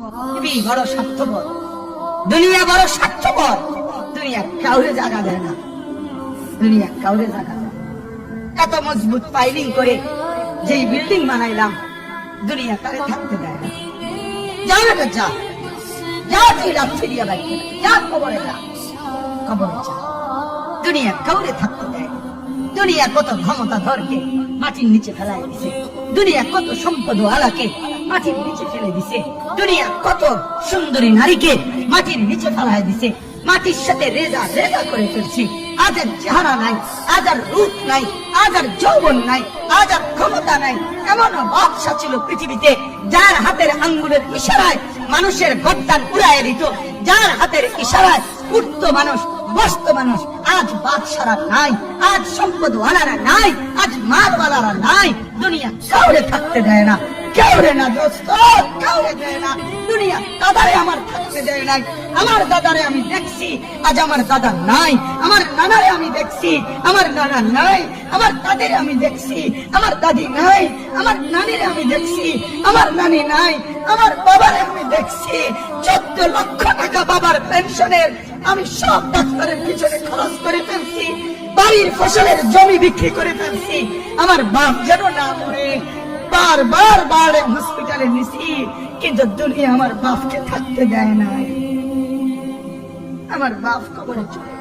পৃথিবী বড় স্বার্থপর, দুনিয়া বড় স্বার্থপর। দুনিয়া কাউরে জায়গা দেয় না, দুনিয়া কাউরে জায়গা দেয়। এত মজবুত পাইলিং করে যেই বিল্ডিং বানাইলাম, দুনিয়া তারে থাকতে দেয় না। যা বেটা যা, যা তুই রাত্রি দিয়া বাইকে যা, কবরে যা, কবরে যা। দুনিয়া কাউরে থাকতে দেয় না। দুনিয়া কত ক্ষমতা ধরকে মাটির নিচে ফেলাই দিছে, দুনিয়া কত সম্পদ আলাকে মাটির নিচে ফেলে দিছে, দুনিয়া কত সুন্দরী নারীকে মাটির নিচে ফেলাই দিছে। মাটির সাথে রেজা রেজা করে ফেলছি। আজ আর চেহারা নাই, আজ আর রূপ নাই, আজ আর যৌবন নাই, আজ আর ক্ষমতা নাই। এমন বাদশা ছিল পৃথিবীতে যার হাতের আঙ্গুলের ইশারায় মানুষের গর্দান উড়াইয়া দিত, যার হাতের ইশারায় উঠত মানুষ, বসত মানুষ। আজ বাদশারা নাই, আজ সম্পদওয়ালারা নাই, আজ মালওয়ালারা নাই। দুনিয়া কাউরে থাকতে দেয় না, কাউরে না দোস্ত, কাউরে দেয় না। দুনিয়া দাদারে আমার থাকতে দেয় নাই। আমার দাদারে আমি দেখছি, আজ আমার দাদা নাই। আমার নানারে আমি দেখছি, আমার নানা নাই। আমার দাদিরে আমি দেখছি, আমার দাদি নাই। আমার নানিরে আমি দেখছি, আমার নানি নাই। আমার বাবারে আমি দেখছি, 14 লক্ষ টাকা বাবার পেনশনের আমি সব ডাক্তারের পিছনে খরচ করে ফেলছি, বাড়ির ফসলের জমি বিক্রি করে ফেলছি। আমার বাপ যেন না মরে বারবার বারে হসপিটালে নিছি, কিন্তু দুনিয়া আমার বাপকে থাকতে দেয় নাই। আমার বাপ কবরে চলে